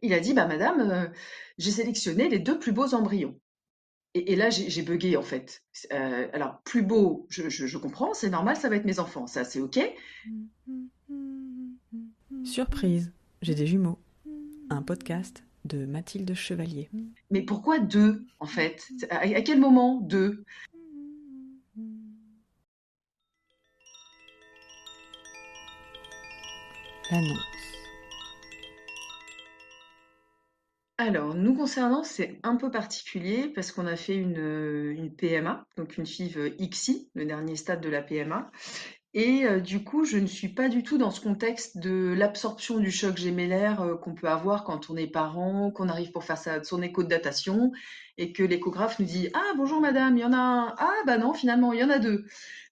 Il a dit: «Bah madame, j'ai sélectionné les 2 plus beaux embryons». Et là, j'ai buggé en fait. Alors plus beau, je comprends, c'est normal, ça va être mes enfants, ça c'est OK. Surprise, j'ai des jumeaux. Un podcast de Mathilde Chevalier. Mais pourquoi 2 en fait? À quel moment 2? L'annonce. Alors nous concernant, c'est un peu particulier parce qu'on a fait une PMA, donc une FIV ICSI, le dernier stade de la PMA. Et du coup, je ne suis pas du tout dans ce contexte de l'absorption du choc gémellaire qu'on peut avoir quand on est parent, qu'on arrive pour faire son écho de datation et que l'échographe nous dit: «Ah bonjour madame, il y en a un. Ah bah non, finalement, il y en a deux.»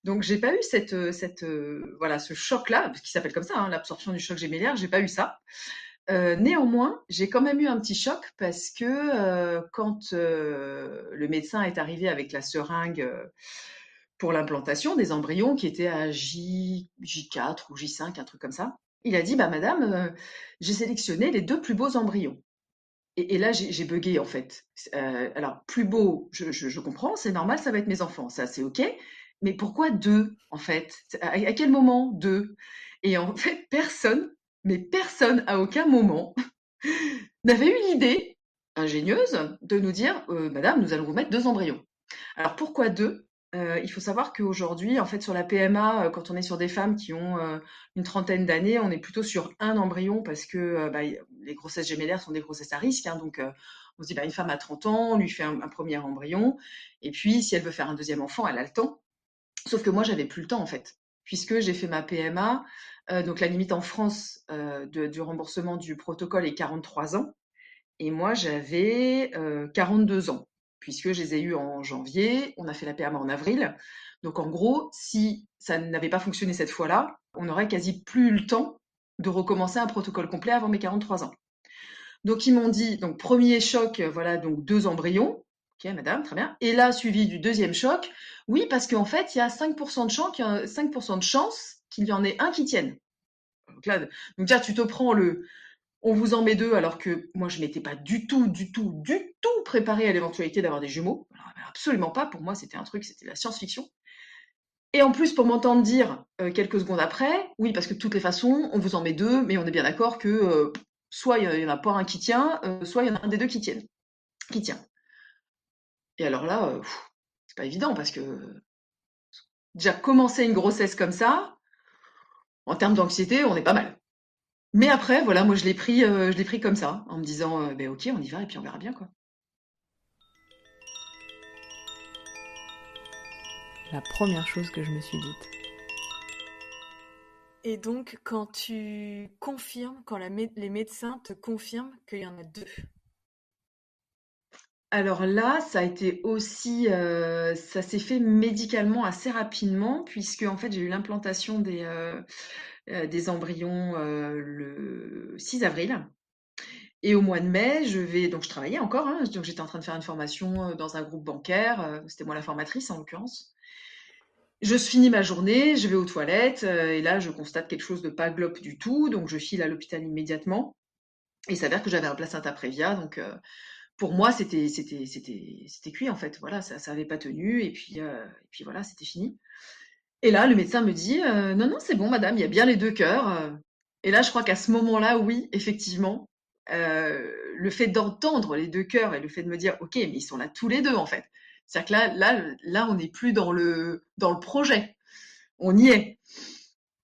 Donc j'ai pas eu voilà, ce choc-là, qui s'appelle comme ça, hein, l'absorption du choc gémellaire, j'ai pas eu ça. Néanmoins, j'ai quand même eu un petit choc parce que quand le médecin est arrivé avec la seringue pour l'implantation des embryons qui étaient à J4 ou J5, un truc comme ça. Il a dit, bah madame, j'ai sélectionné les 2 plus beaux embryons. Et là, j'ai buggé en fait. Alors, plus beau, je comprends, c'est normal, ça va être mes enfants, ça c'est OK. Mais pourquoi 2 en fait? À quel moment 2? Et en fait, personne, mais personne à aucun moment n'avait eu l'idée ingénieuse de nous dire, madame, nous allons vous mettre 2 embryons. Alors pourquoi 2? Il faut savoir qu'aujourd'hui, en fait, sur la PMA, quand on est sur des femmes qui ont, une trentaine d'années, on est plutôt sur un embryon parce que, bah, les grossesses gémellaires sont des grossesses à risque, hein, donc on se dit: «Bah, une femme à 30 ans, on lui fait un 1er embryon et puis si elle veut faire un deuxième enfant, elle a le temps». Sauf que moi, j'avais plus le temps, en fait, puisque j'ai fait ma PMA, donc la limite en France, du remboursement du protocole est 43 ans et moi, j'avais 42 ans, puisque je les ai eus en janvier, on a fait la PMA en avril. Donc en gros, si ça n'avait pas fonctionné cette fois-là, on n'aurait quasi plus eu le temps de recommencer un protocole complet avant mes 43 ans. Donc ils m'ont dit, donc premier choc, voilà, donc 2 embryons. Ok, madame, très bien. Et là, suivi du deuxième choc, oui, parce qu'en fait, il y a 5% de chance, 5% de chance qu'il y en ait un qui tienne. Donc là, donc déjà, tu te prends on vous en met 2 alors que moi je m'étais pas du tout, du tout, du tout préparée à l'éventualité d'avoir des jumeaux. Alors, absolument pas. Pour moi, c'était un truc, c'était la science-fiction. Et en plus, pour m'entendre dire quelques secondes après, oui, parce que de toutes les façons, on vous en met 2, mais on est bien d'accord que soit il y en a pas un qui tient, soit il y en a un des 2 qui tient. Et alors là, c'est pas évident parce que déjà commencer une grossesse comme ça, en termes d'anxiété, on est pas mal. Mais après, voilà, moi je l'ai pris comme ça, en me disant, ben ok, on y va et puis on verra bien quoi. La première chose que je me suis dite. Et donc, quand tu confirmes, quand les médecins te confirment qu'il y en a deux. Alors là, ça a été aussi, ça s'est fait médicalement assez rapidement puisque en fait, j'ai eu l'implantation des embryons, le 6 avril et au mois de mai, je travaillais encore, hein, donc j'étais en train de faire une formation, dans un groupe bancaire, c'était moi la formatrice en l'occurrence. Je finis ma journée, je vais aux toilettes, et là, je constate quelque chose de pas glop du tout, donc je file à l'hôpital immédiatement et il s'avère que j'avais un placenta prévia, donc pour moi, c'était cuit en fait. Voilà, ça avait pas tenu et puis voilà, c'était fini. Et là, le médecin me dit non, non, c'est bon, madame, il y a bien les 2 cœurs. Et là, je crois qu'à ce moment-là, oui, effectivement, le fait d'entendre les 2 cœurs et le fait de me dire ok, mais ils sont là tous les deux en fait. C'est-à-dire que là, on n'est plus dans le projet, on y est.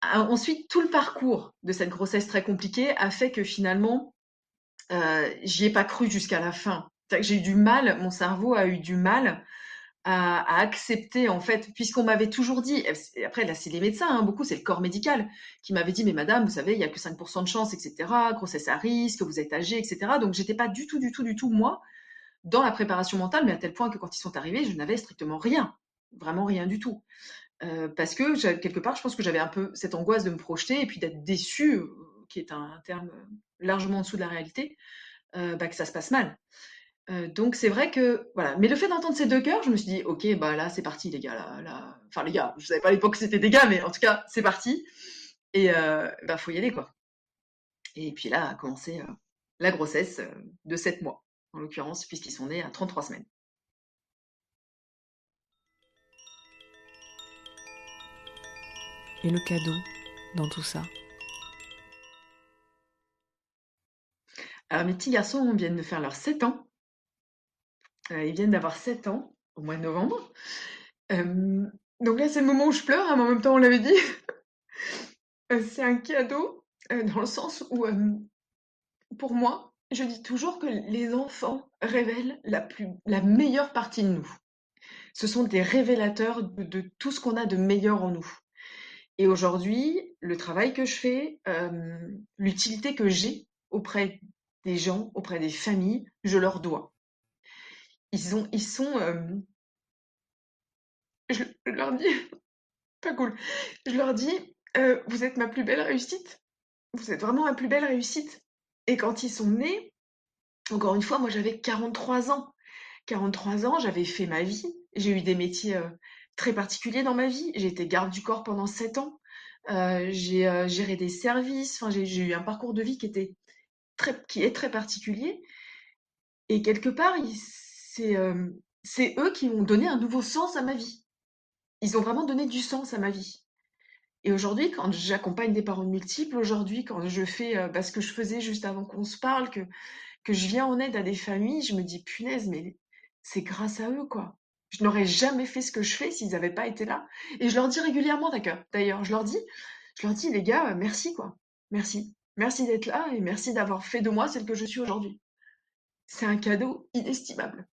Ensuite, tout le parcours de cette grossesse très compliquée a fait que finalement, j'y ai pas cru jusqu'à la fin. C'est-à-dire que j'ai eu du mal, mon cerveau a eu du mal à accepter en fait, puisqu'on m'avait toujours dit, et après là c'est les médecins, hein, beaucoup c'est le corps médical qui m'avait dit mais madame vous savez il y a que 5% de chance etc, grossesse à risque, vous êtes âgée etc. Donc j'étais pas du tout du tout du tout moi dans la préparation mentale, mais à tel point que quand ils sont arrivés je n'avais strictement rien, vraiment rien du tout. Parce que quelque part je pense que j'avais un peu cette angoisse de me projeter et puis d'être déçue, qui est un terme largement en dessous de la réalité, bah, que ça se passe mal. Donc c'est vrai que voilà, mais le fait d'entendre ces 2 cœurs, je me suis dit: «OK, bah, là, c'est parti les gars, là» enfin les gars, je savais pas à l'époque que c'était des gars, mais en tout cas, c'est parti et bah, faut y aller, quoi. Et puis là a commencé, la grossesse de 7 mois, en l'occurrence, puisqu'ils sont nés à 33 semaines. Et le cadeau dans tout ça? Alors, mes petits garçons viennent de faire leurs 7 ans. Ils viennent d'avoir 7 ans au mois de novembre. Donc là, c'est le moment où je pleure, hein, mais en même temps, on l'avait dit. C'est un cadeau dans le sens où, pour moi, je dis toujours que les enfants révèlent la meilleure partie de nous. Ce sont des révélateurs de tout ce qu'on a de meilleur en nous. Et aujourd'hui, le travail que je fais, l'utilité que j'ai auprès des gens, auprès des familles, je leur dois. Ils sont, je leur dis, pas cool, je leur dis, vous êtes ma plus belle réussite. Vous êtes vraiment ma plus belle réussite. Et quand ils sont nés, encore une fois, moi j'avais 43 ans. 43 ans, j'avais fait ma vie. J'ai eu des métiers très particuliers dans ma vie. J'ai été garde du corps pendant 7 ans. J'ai géré des services. Enfin, j'ai eu un parcours de vie qui est très particulier. Et quelque part, c'est eux qui ont donné un nouveau sens à ma vie. Ils ont vraiment donné du sens à ma vie. Et aujourd'hui, quand j'accompagne des parents multiples, aujourd'hui, quand je fais ce que je faisais juste avant qu'on se parle, que je viens en aide à des familles, je me dis punaise, mais c'est grâce à eux, quoi. Je n'aurais jamais fait ce que je fais s'ils n'avaient pas été là. Et je leur dis régulièrement, d'ailleurs, je leur dis, les gars, merci, quoi. Merci. Merci d'être là et merci d'avoir fait de moi celle que je suis aujourd'hui. C'est un cadeau inestimable.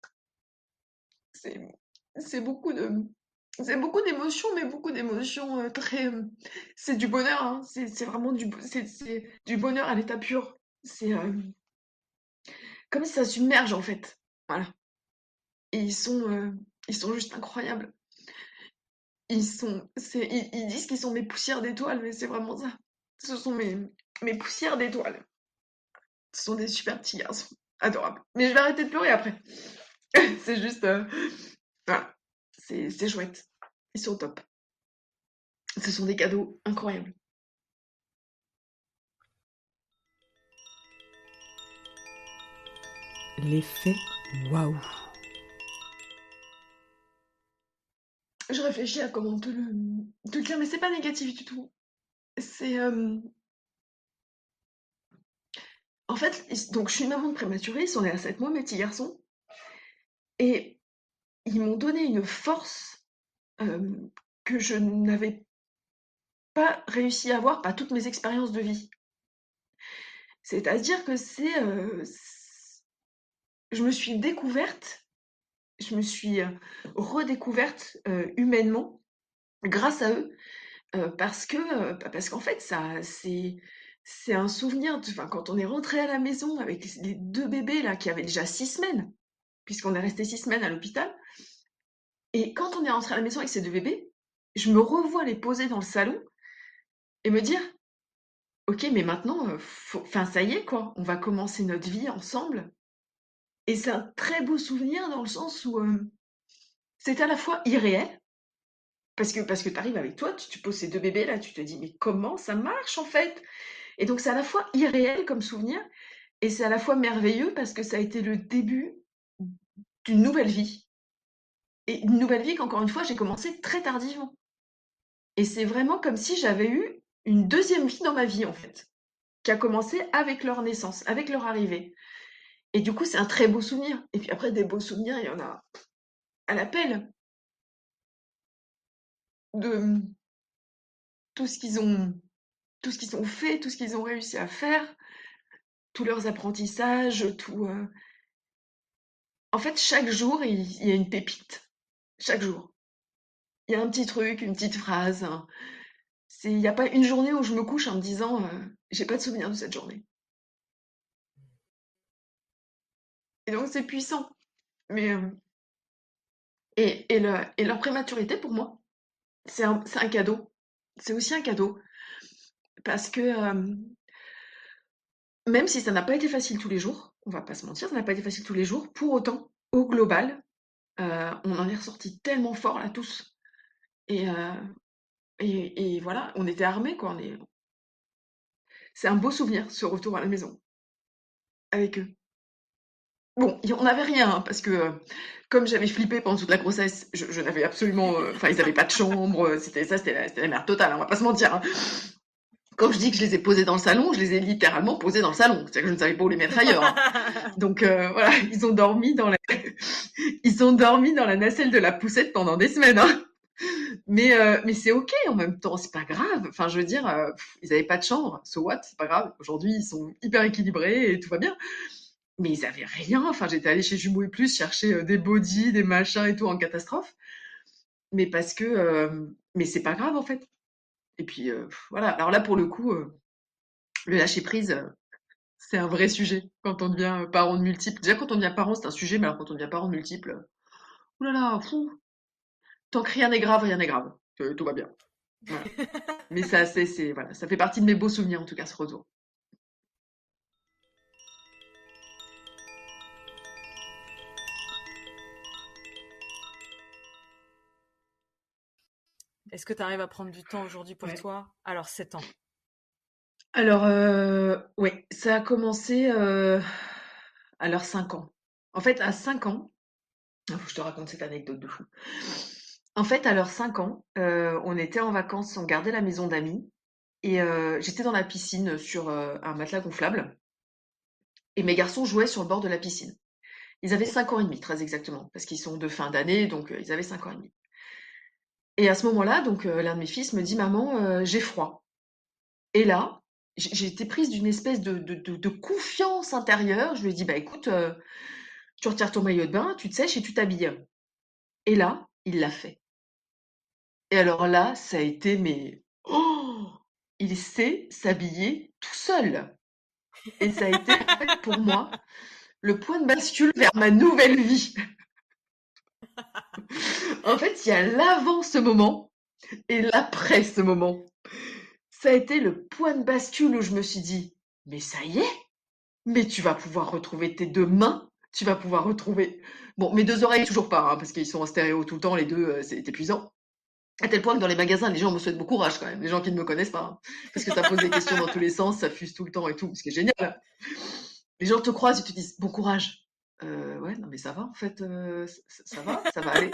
C'est, c'est beaucoup de, c'est beaucoup d'émotions, mais beaucoup d'émotions très, c'est du bonheur, hein. C'est vraiment c'est du bonheur à l'état pur. C'est comme si ça submerge, en fait. Voilà. Et ils sont juste incroyables. Ils disent qu'ils sont mes poussières d'étoiles, mais c'est vraiment ça. Ce sont mes poussières d'étoiles. Ce sont des super petits garçons. Adorables. Mais je vais arrêter de pleurer après. C'est juste, voilà. C'est chouette. Ils sont top. Ce sont des cadeaux incroyables. L'effet waouh. Je réfléchis à comment te le dire, mais c'est pas négatif du tout. C'est, en fait, donc je suis une maman de prématurée, ils sont nés à 7 mois, mes petits garçons, et ils m'ont donné une force que je n'avais pas réussi à avoir par toutes mes expériences de vie. C'est-à-dire que je me suis découverte, je me suis redécouverte humainement grâce à eux, parce qu'en fait, c'est un souvenir. Enfin, quand on est rentré à la maison avec les deux bébés là qui avaient déjà 6 semaines, puisqu'on est resté 6 semaines à l'hôpital, et quand on est rentré à la maison avec ces deux bébés, je me revois les poser dans le salon et me dire, ok, mais maintenant, enfin, ça y est, quoi, on va commencer notre vie ensemble. Et c'est un très beau souvenir dans le sens où c'est à la fois irréel, parce que tu arrives avec toi, tu poses ces deux bébés là, tu te dis, mais comment ça marche en fait? Et donc c'est à la fois irréel comme souvenir, et c'est à la fois merveilleux parce que ça a été le début d'une nouvelle vie. Et une nouvelle vie qu'encore une fois, j'ai commencé très tardivement. Et c'est vraiment comme si j'avais eu une deuxième vie dans ma vie en fait, qui a commencé avec leur naissance, avec leur arrivée. Et du coup, c'est un très beau souvenir. Et puis après, des beaux souvenirs, il y en a à l'appel de tout ce qu'ils ont, tout ce qu'ils ont fait, tout ce qu'ils ont réussi à faire, tous leurs apprentissages, tout. En fait, chaque jour, il y a une pépite. Chaque jour. Il y a un petit truc, une petite phrase. Il n'y a pas une journée où je me couche en me disant j'ai pas de souvenir de cette journée. Et donc, c'est puissant. Mais, et leur prématurité, pour moi, c'est un cadeau. C'est aussi un cadeau. Parce que même si ça n'a pas été facile tous les jours, on va pas se mentir, ça n'a pas été facile tous les jours, pour autant, au global, on en est ressortis tellement forts là tous. Et, euh, et voilà, on était armés, quoi. C'est un beau souvenir, ce retour à la maison. avec eux. Bon, on n'avait rien, hein, parce que comme j'avais flippé pendant toute la grossesse, je n'avais absolument... Enfin, ils n'avaient pas de chambre, c'était la merde totale, hein, on va pas se mentir. Hein. Quand je dis que je les ai posés dans le salon, je les ai littéralement posés dans le salon. C'est-à-dire que je ne savais pas où les mettre ailleurs. Hein. Donc voilà, ils ont dormi dans la nacelle de la poussette pendant des semaines. Hein. Mais c'est ok en même temps, c'est pas grave. Enfin, je veux dire, ils avaient pas de chambre, so what, c'est pas grave. Aujourd'hui, ils sont hyper équilibrés et tout va bien. Mais ils avaient rien. Enfin, j'étais allée chez Jumeaux et Plus chercher des bodys, des machins et tout en catastrophe. Mais parce que, mais c'est pas grave en fait. Et puis voilà. Alors là, pour le coup, le lâcher prise, c'est un vrai sujet quand on devient parent de multiples. Déjà, quand on devient parent, c'est un sujet, mais alors quand on devient parent de multiples, oulala, fou. Tant que rien n'est grave, rien n'est grave. Tout va bien. Voilà. Mais ça, voilà, ça fait partie de mes beaux souvenirs en tout cas, ce retour. Est-ce que tu arrives à prendre du temps aujourd'hui pour Ouais. toi? Alors, 7 ans. Alors, oui, ça a commencé à leurs 5 ans. En fait, à 5 ans, faut que je te raconte cette anecdote de fou. En fait, à leurs 5 ans, on était en vacances, on gardait la maison d'amis et j'étais dans la piscine sur un matelas gonflable et mes garçons jouaient sur le bord de la piscine. Ils avaient 5 ans et demi, très exactement, parce qu'ils sont de fin d'année, donc ils avaient 5 ans et demi. Et à ce moment-là, donc l'un de mes fils me dit: «Maman, j'ai froid». Et là, j'ai été prise d'une espèce de confiance intérieure. Je lui ai dit: «Bah écoute, tu retires ton maillot de bain, tu te sèches et tu t'habilles». Et là, il l'a fait. Et alors là, ça a été mais oh! Il sait s'habiller tout seul. Et ça a été en fait pour moi le point de bascule vers ma nouvelle vie. En fait, il y a l'avant ce moment et l'après ce moment. Ça a été le point de bascule où je me suis dit: «Mais ça y est, mais tu vas pouvoir retrouver tes 2 mains, tu vas pouvoir retrouver» bon, mes 2 oreilles toujours pas, hein, parce qu'ils sont en stéréo tout le temps les 2, c'est épuisant. À tel point que dans les magasins, les gens me souhaitent bon courage quand même, les gens qui ne me connaissent pas, hein, parce que ça pose des questions dans tous les sens, ça fuse tout le temps et tout, ce qui est génial. Les gens te croisent, ils te disent: «Bon courage». Ouais, non mais ça va en fait, ça va aller.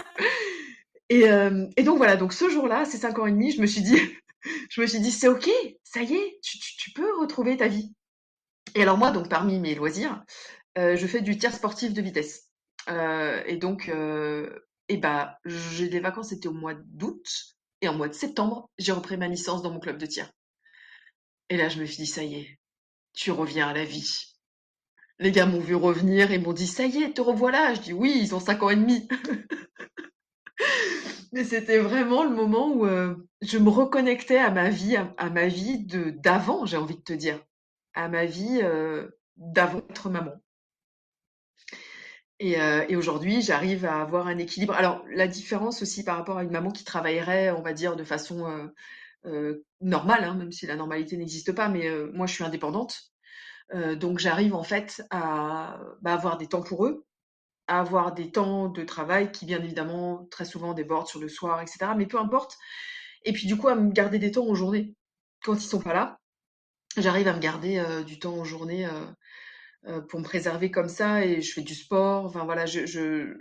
Et donc voilà, donc ce jour-là, à ces 5 ans et demi, je me suis dit je me suis dit: «C'est OK, ça y est, tu peux retrouver ta vie». Et alors moi, donc parmi mes loisirs, je fais du tir sportif de vitesse. Et donc, et bah, j'ai des vacances, c'était au mois d'août, et en mois de septembre, j'ai repris ma licence dans mon club de tir. Et là, je me suis dit, ça y est, tu reviens à la vie. Les gars m'ont vu revenir et m'ont dit, ça y est, te revoilà. Je dis, oui, ils ont 5 ans et demi. Mais c'était vraiment le moment où je me reconnectais à ma vie, à ma vie d'avant, j'ai envie de te dire. À ma vie d'avant être maman. Et aujourd'hui, j'arrive à avoir un équilibre. Alors, la différence aussi par rapport à une maman qui travaillerait, on va dire, de façon normale, hein, même si la normalité n'existe pas, mais moi, je suis indépendante. Donc, j'arrive en fait à avoir des temps pour eux, à avoir des temps de travail qui, bien évidemment, très souvent débordent sur le soir, etc. Mais peu importe. Et puis, du coup, à me garder des temps en journée. Quand ils sont pas là, j'arrive à me garder du temps en journée pour me préserver comme ça et je fais du sport. Enfin voilà, je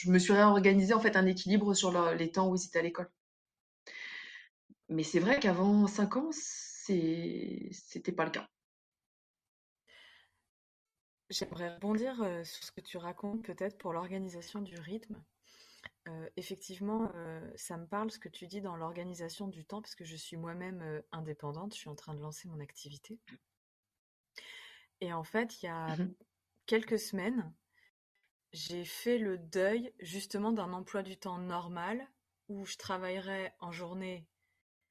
me suis réorganisée en fait un équilibre sur les temps où ils étaient à l'école. Mais c'est vrai qu'avant 5 ans, c'était pas le cas. J'aimerais rebondir sur ce que tu racontes peut-être pour l'organisation du rythme. Effectivement, ça me parle ce que tu dis dans l'organisation du temps, parce que je suis moi-même indépendante, je suis en train de lancer mon activité. Et en fait, il y a Mmh. quelques semaines, j'ai fait le deuil justement d'un emploi du temps normal où je travaillerais en journée,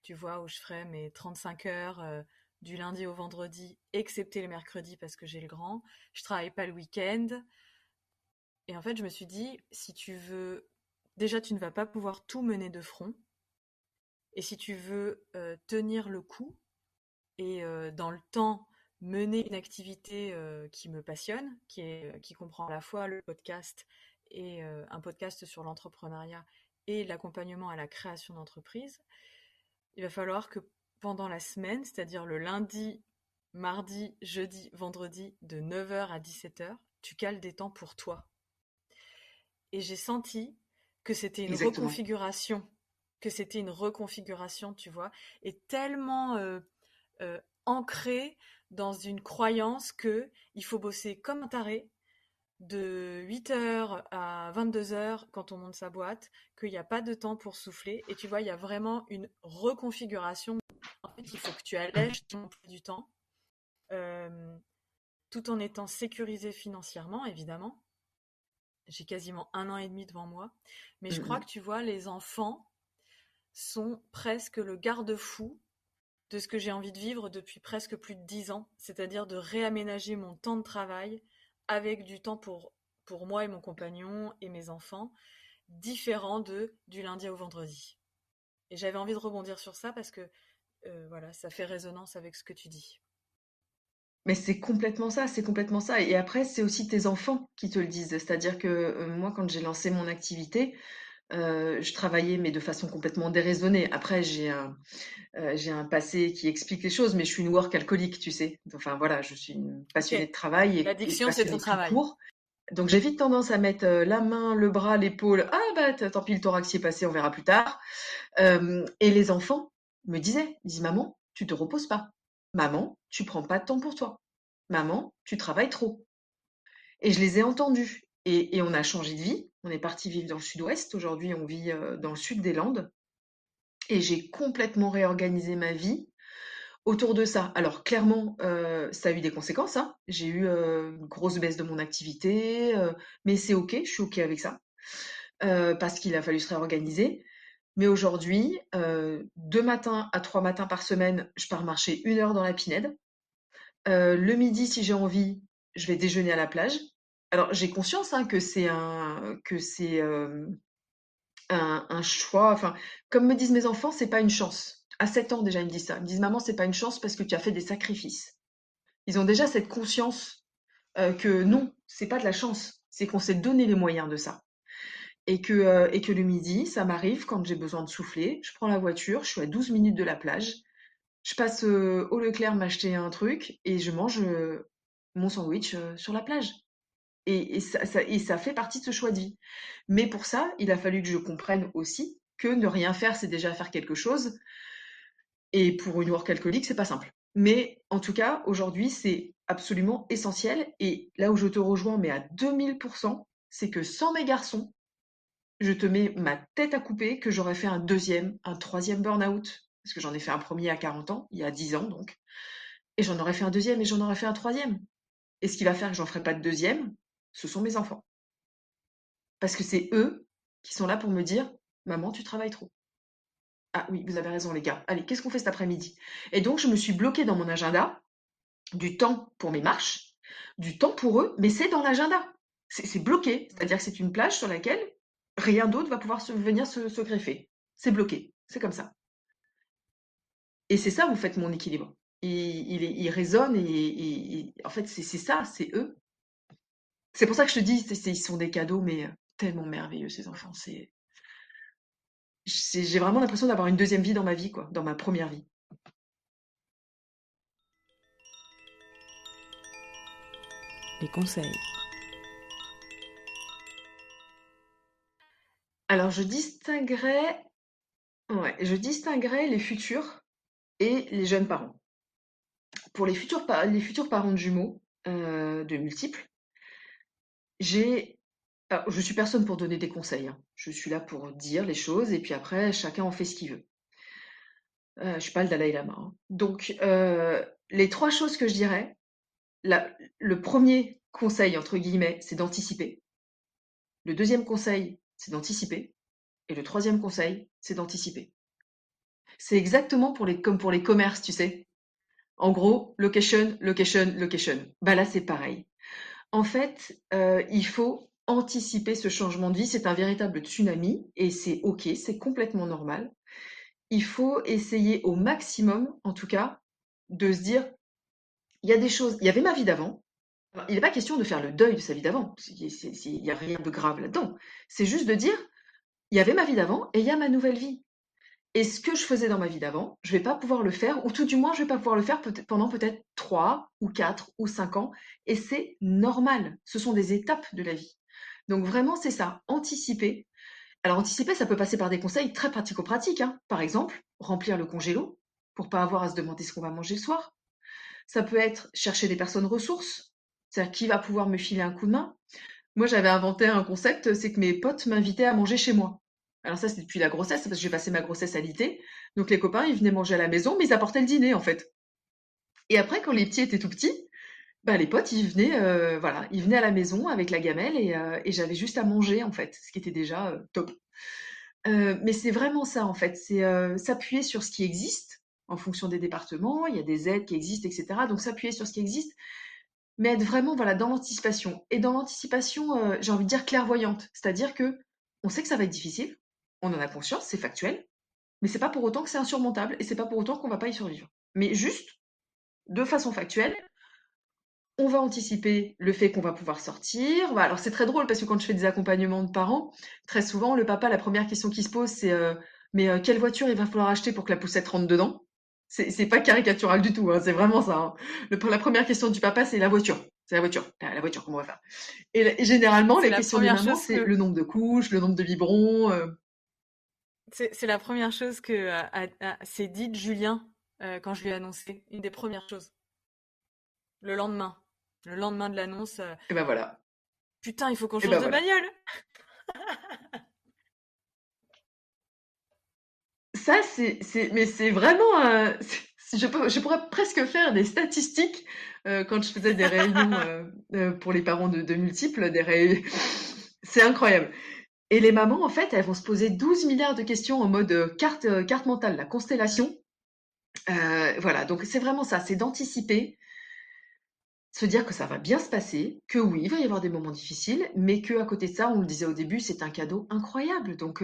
tu vois, où je ferais mes 35 heures du lundi au vendredi, excepté le mercredi parce que j'ai le grand. Je travaille pas le week-end. Et en fait, je me suis dit, si tu veux, déjà, tu ne vas pas pouvoir tout mener de front. Et si tu veux tenir le coup et dans le temps mener une activité qui me passionne, qui comprend à la fois le podcast et un podcast sur l'entrepreneuriat et l'accompagnement à la création d'entreprise, il va falloir que pendant la semaine, c'est-à-dire le lundi mardi, jeudi, vendredi, de 9h à 17h, tu cales des temps pour toi. Et j'ai senti que c'était une Exactement. reconfiguration, tu vois, et tellement ancrée dans une croyance que il faut bosser comme un taré de 8h à 22h quand on monte sa boîte, qu'il n'y a pas de temps pour souffler. Et tu vois, il y a vraiment une reconfiguration. En fait, il faut que tu allèges ton emploi du temps, euh, tout en étant sécurisé financièrement, évidemment. J'ai quasiment 1 an et demi devant moi. Mais je crois que Mm. tu vois, les enfants sont presque le garde-fou de ce que j'ai envie de vivre depuis presque plus de 10 ans, c'est-à-dire de réaménager mon temps de travail avec du temps pour moi et mon compagnon et mes enfants, différent du lundi au vendredi. Et j'avais envie de rebondir sur ça parce que voilà, ça fait résonance avec ce que tu dis. Mais c'est complètement ça, c'est complètement ça. Et après, c'est aussi tes enfants qui te le disent. C'est-à-dire que moi, quand j'ai lancé mon activité, je travaillais, mais de façon complètement déraisonnée. Après, j'ai un passé qui explique les choses, mais je suis une work alcoolique, tu sais. Enfin voilà, je suis une Ok, passionnée de travail et l'addiction, c'est ton passionnée tout travail. court. Donc j'ai vite tendance à mettre la main, le bras, l'épaule. Ah bah tant pis, le thorax y est passé, on verra plus tard. Et les enfants me disaient, ils disent maman, tu te reposes pas. Maman, tu prends pas de temps pour toi. Maman, tu travailles trop. Et je les ai entendus. Et on a changé de vie. On est parti vivre dans le sud-ouest. Aujourd'hui, on vit dans le sud des Landes. Et j'ai complètement réorganisé ma vie autour de ça. Alors clairement, ça a eu des conséquences, hein. J'ai eu une grosse baisse de mon activité, mais c'est OK, je suis OK avec ça, parce qu'il a fallu se réorganiser. Mais aujourd'hui, 2 matins à 3 matins par semaine, je pars marcher 1 heure dans la Pinède. Le midi, si j'ai envie, je vais déjeuner à la plage. Alors j'ai conscience, hein, que c'est, un choix, enfin, comme me disent mes enfants, c'est pas une chance. À 7 ans déjà, ils me disent ça. Ils me disent: «Maman, c'est pas une chance parce que tu as fait des sacrifices». Ils ont déjà cette conscience, que non, c'est pas de la chance, c'est qu'on s'est donné les moyens de ça. Et que le midi, ça m'arrive quand j'ai besoin de souffler, je prends la voiture, je suis à 12 minutes de la plage, je passe, au Leclerc m'acheter un truc et je mange, mon sandwich, sur la plage. Et ça fait partie de ce choix de vie. Mais pour ça, il a fallu que je comprenne aussi que ne rien faire, c'est déjà faire quelque chose. Et pour une work alcoolique, c'est pas simple. Mais en tout cas, aujourd'hui, c'est absolument essentiel. Et là où je te rejoins, mais à 2000%, c'est que sans mes garçons, je te mets ma tête à couper que j'aurais fait un deuxième, un troisième burn-out. Parce que j'en ai fait un premier à 40 ans, il y a 10 ans donc. Et j'en aurais fait un deuxième et j'en aurais fait un troisième. Et ce qui va faire que j'en ferai pas de deuxième, ce sont mes enfants. Parce que c'est eux qui sont là pour me dire: «Maman, tu travailles trop. Ah oui, vous avez raison les gars. Allez, qu'est-ce qu'on fait cet après-midi?» Et donc je me suis bloquée dans mon agenda du temps pour mes marches, du temps pour eux, mais c'est dans l'agenda. C'est bloqué, c'est-à-dire que c'est une plage sur laquelle rien d'autre va pouvoir venir se greffer. C'est bloqué, c'est comme ça. Et c'est ça, vous faites mon équilibre. Il résonne en fait, c'est ça, c'est eux. C'est pour ça que je te dis, ils sont des cadeaux, mais tellement merveilleux, ces enfants. J'ai vraiment l'impression d'avoir une deuxième vie dans ma vie, quoi, dans ma première vie. Les conseils. Alors, je distinguerais les futurs et les jeunes parents. Pour les futurs parents de jumeaux, de multiples, j'ai alors, je suis personne pour donner des conseils, hein. Je suis là pour dire les choses et puis après chacun en fait ce qu'il veut. Je suis pas le Dalaï Lama, hein. Donc, les 3 choses que je dirais, le premier conseil entre guillemets, c'est d'anticiper. Le deuxième conseil, c'est d'anticiper et le troisième conseil, c'est d'anticiper. C'est exactement comme pour les commerces, tu sais? En gros, location, location, location. Bah, là, c'est pareil. En fait, il faut anticiper ce changement de vie. C'est un véritable tsunami et c'est OK, c'est complètement normal. Il faut essayer au maximum, en tout cas, de se dire: «Il y a des choses il y avait ma vie d'avant». Alors, il n'est pas question de faire le deuil de sa vie d'avant. Il y a rien de grave là-dedans. C'est juste de dire: «Il y avait ma vie d'avant et il y a ma nouvelle vie». Et ce que je faisais dans ma vie d'avant, je vais pas pouvoir le faire, ou tout du moins, je vais pas pouvoir le faire pendant peut-être 3 ou 4 ou 5 ans. Et c'est normal. Ce sont des étapes de la vie. Donc vraiment, c'est ça, anticiper. Alors anticiper, ça peut passer par des conseils très pratico-pratiques, hein. Par exemple, remplir le congélo pour pas avoir à se demander ce qu'on va manger le soir. Ça peut être chercher des personnes ressources, c'est-à-dire qui va pouvoir me filer un coup de main. Moi, j'avais inventé un concept, c'est que mes potes m'invitaient à manger chez moi. Alors ça, c'est depuis la grossesse, parce que j'ai passé ma grossesse à l'été. Donc les copains, ils venaient manger à la maison, mais ils apportaient le dîner, en fait. Et après, quand les petits étaient tout petits, bah, les potes, ils venaient, voilà, ils venaient à la maison avec la gamelle et j'avais juste à manger, en fait, ce qui était déjà top. Mais c'est vraiment ça, en fait, c'est s'appuyer sur ce qui existe en fonction des départements. Il y a des aides qui existent, etc. Donc s'appuyer sur ce qui existe, mais être vraiment voilà, dans l'anticipation. Et dans l'anticipation, j'ai envie de dire clairvoyante. C'est-à-dire que on sait que ça va être difficile, on en a conscience, c'est factuel, mais c'est pas pour autant que c'est insurmontable et c'est pas pour autant qu'on va pas y survivre. Mais juste, de façon factuelle, on va anticiper le fait qu'on va pouvoir sortir. Alors c'est très drôle parce que quand je fais des accompagnements de parents, très souvent le papa, la première question qui se pose, c'est mais quelle voiture il va falloir acheter pour que la poussette rentre dedans? C'est pas caricatural du tout, hein, c'est vraiment ça, hein. La première question du papa, c'est la voiture. C'est la voiture. La voiture, comment on va faire? Et généralement, C'est les la questions des première mamans, chose c'est que le nombre de couches, le nombre de biberons. c'est la première chose que s'est dite Julien quand je lui ai annoncé. Une des premières choses. Le lendemain. Le lendemain de l'annonce. Et ben voilà. Putain, il faut qu'on Et change ben de voilà. bagnole. Ça, mais c'est vraiment, je pourrais presque faire des statistiques quand je faisais des réunions pour les parents de multiples, c'est incroyable. Et les mamans, en fait, elles vont se poser 12 milliards de questions en mode carte mentale, la constellation. Voilà, donc c'est vraiment ça, c'est d'anticiper, se dire que ça va bien se passer, que oui, il va y avoir des moments difficiles, mais que à côté de ça, on le disait au début, c'est un cadeau incroyable. Donc,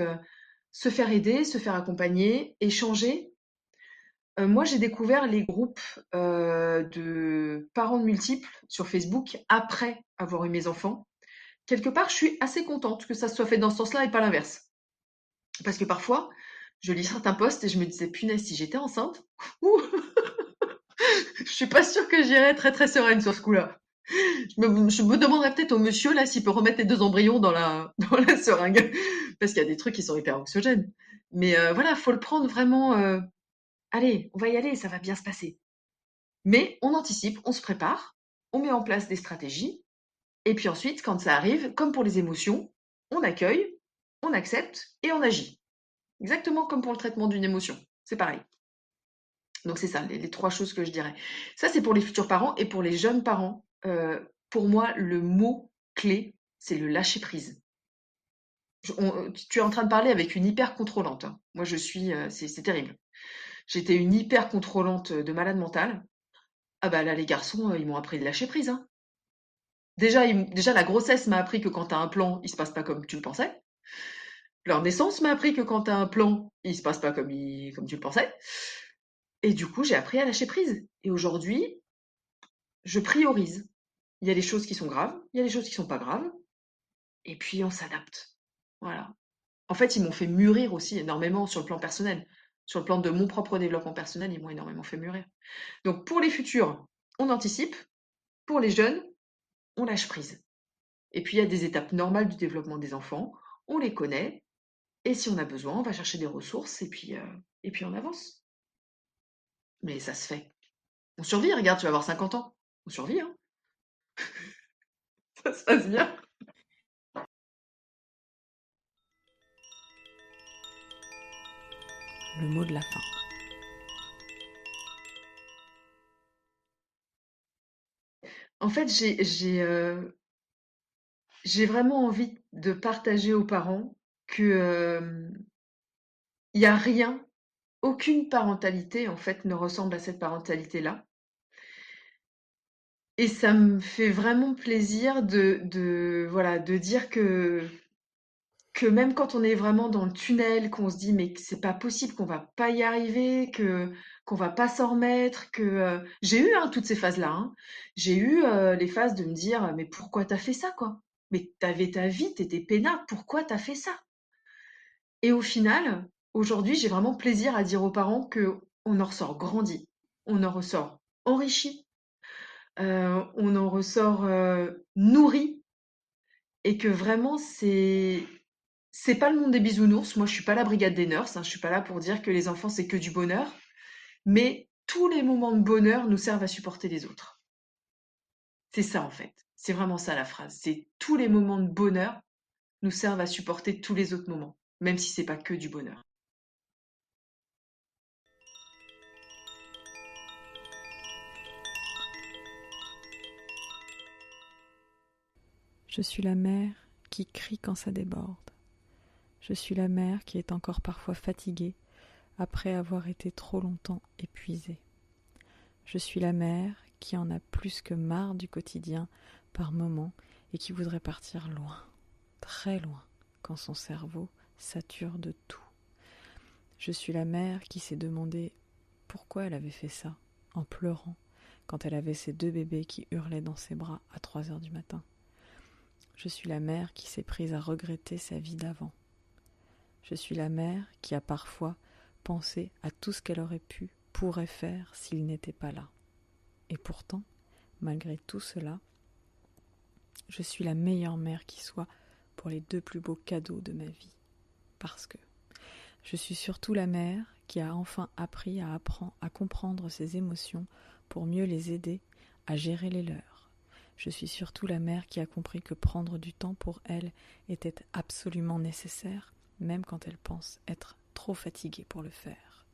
se faire aider, se faire accompagner, échanger. Moi, j'ai découvert les groupes de parents de multiples sur Facebook après avoir eu mes enfants. Quelque part, je suis assez contente que ça se soit fait dans ce sens-là et pas l'inverse. Parce que parfois, je lis certains posts et je me disais, punaise, si j'étais enceinte, ouh, je suis pas sûre que j'irais très très sereine sur ce coup-là. Je me demanderais peut-être au monsieur là s'il peut remettre les deux embryons dans dans la seringue. Parce qu'il y a des trucs qui sont hyper anxiogènes. Mais voilà, faut le prendre vraiment. Allez, on va y aller, ça va bien se passer. Mais on anticipe, on se prépare, on met en place des stratégies, et puis ensuite, quand ça arrive, comme pour les émotions, on accueille, on accepte et on agit. Exactement comme pour le traitement d'une émotion. C'est pareil. Donc c'est ça, les trois choses que je dirais. Ça, c'est pour les futurs parents et pour les jeunes parents. Pour moi, le mot clé, c'est le lâcher prise. Tu es en train de parler avec une hyper contrôlante, hein. Moi, c'est terrible. J'étais une hyper contrôlante de malade mentale. Ah bah là, les garçons, ils m'ont appris de lâcher prise, hein. Déjà, la grossesse m'a appris que quand tu as un plan, il se passe pas comme tu le pensais. Leur naissance m'a appris que quand tu as un plan, il se passe pas comme tu le pensais. Et du coup, j'ai appris à lâcher prise. Et aujourd'hui, je priorise. Il y a des choses qui sont graves, il y a des choses qui sont pas graves, et puis on s'adapte. Voilà. En fait, ils m'ont fait mûrir aussi énormément sur le plan personnel. Sur le plan de mon propre développement personnel, ils m'ont énormément fait mûrir. Donc pour les futurs, on anticipe. Pour les jeunes, on lâche prise. Et puis il y a des étapes normales du développement des enfants, on les connaît, et si on a besoin, on va chercher des ressources, et puis on avance. Mais ça se fait. On survit, regarde, tu vas avoir 50 ans. On survit, hein. Ça se passe bien. Le mot de la fin. En fait, j'ai vraiment envie de partager aux parents que il y a rien, aucune parentalité en fait ne ressemble à cette parentalité-là. Et ça me fait vraiment plaisir voilà, de dire que même quand on est vraiment dans le tunnel, qu'on se dit mais que c'est pas possible, qu'on va pas y arriver, qu'on va pas s'en remettre, que j'ai eu hein, toutes ces phases-là, hein. J'ai eu les phases de me dire mais pourquoi t'as fait ça quoi? Mais t'avais ta vie, t'étais peinard, pourquoi t'as fait ça? Et au final, aujourd'hui, j'ai vraiment plaisir à dire aux parents que on en ressort grandi, on en ressort enrichi, on en ressort nourri, et que vraiment c'est pas le monde des bisounours. Moi, je suis pas la brigade des nurses, hein, je suis pas là pour dire que les enfants c'est que du bonheur, mais tous les moments de bonheur nous servent à supporter les autres. C'est ça en fait. C'est vraiment ça la phrase. C'est tous les moments de bonheur nous servent à supporter tous les autres moments, même si c'est pas que du bonheur. Je suis la mère qui crie quand ça déborde. Je suis la mère qui est encore parfois fatiguée après avoir été trop longtemps épuisée. Je suis la mère qui en a plus que marre du quotidien par moments et qui voudrait partir loin, très loin, quand son cerveau sature de tout. Je suis la mère qui s'est demandé pourquoi elle avait fait ça, en pleurant, quand elle avait ses 2 bébés qui hurlaient dans ses bras à 3 heures du matin. Je suis la mère qui s'est prise à regretter sa vie d'avant. Je suis la mère qui a parfois pensé à tout ce qu'elle aurait pu, pourrait faire s'il n'était pas là. Et pourtant, malgré tout cela, je suis la meilleure mère qui soit pour les 2 plus beaux cadeaux de ma vie. Parce que je suis surtout la mère qui a enfin appris à comprendre ses émotions pour mieux les aider à gérer les leurs. Je suis surtout la mère qui a compris que prendre du temps pour elle était absolument nécessaire, même quand elle pense être trop fatiguée pour le faire.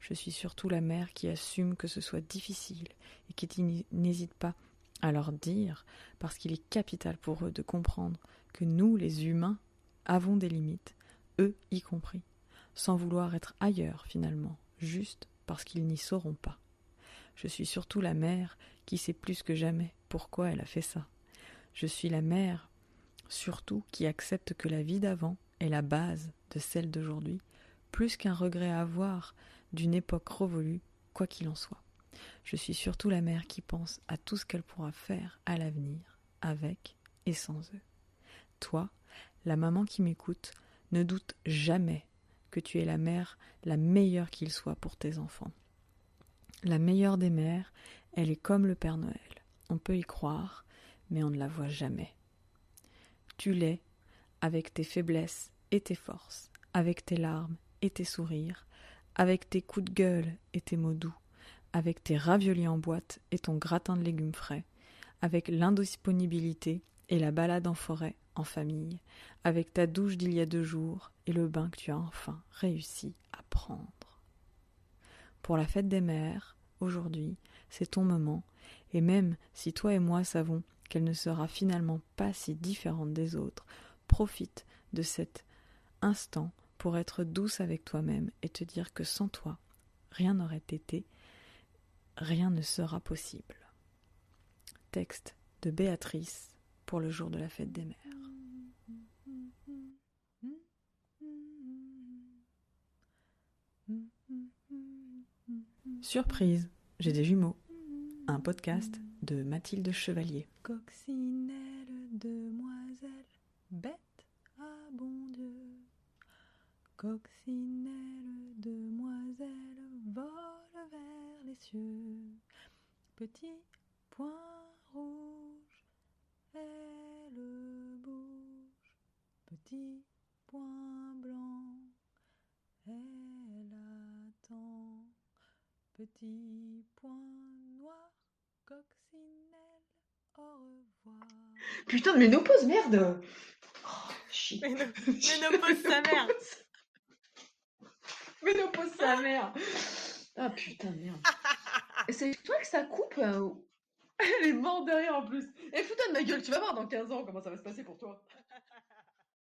Je suis surtout la mère qui assume que ce soit difficile et qui n'hésite pas à leur dire, parce qu'il est capital pour eux de comprendre que nous, les humains, avons des limites, eux y compris, sans vouloir être ailleurs finalement, juste parce qu'ils n'y sauront pas. Je suis surtout la mère qui sait plus que jamais pourquoi elle a fait ça. Je suis la mère, surtout, qui accepte que la vie d'avant est la base de celle d'aujourd'hui, plus qu'un regret à avoir d'une époque révolue, quoi qu'il en soit. Je suis surtout la mère qui pense à tout ce qu'elle pourra faire à l'avenir, avec et sans eux. Toi, la maman qui m'écoute, ne doute jamais que tu es la mère la meilleure qu'il soit pour tes enfants. La meilleure des mères, elle est comme le Père Noël. On peut y croire, mais on ne la voit jamais. Tu l'es avec tes faiblesses et tes forces, avec tes larmes et tes sourires, avec tes coups de gueule et tes mots doux, avec tes raviolis en boîte et ton gratin de légumes frais, avec l'indisponibilité et la balade en forêt en famille, avec ta douche d'il y a 2 jours et le bain que tu as enfin réussi à prendre. Pour la fête des mères, aujourd'hui, c'est ton moment, et même si toi et moi savons qu'elle ne sera finalement pas si différente des autres, profite de cet instant pour être douce avec toi-même et te dire que sans toi, rien n'aurait été, rien ne sera possible. Texte de Béatrice pour le jour de la fête des mères. Surprise, j'ai des jumeaux. Un podcast de Mathilde Chevalier. Coccinelle, demoiselle, bête à bon Dieu. Coccinelle, demoiselle, vole vers les cieux. Petit point rouge, elle bouge. Petit point blanc, elle attend. Petit point noir, coccinelle, au revoir. Putain de ménopause, merde. Oh, shit. Ménopause sa mère. Ménopause sa mère. Ah putain de merde. Et c'est toi que ça coupe Elle est morte derrière en plus. Et fous-toi de ma gueule, tu vas voir dans 15 ans comment ça va se passer pour toi.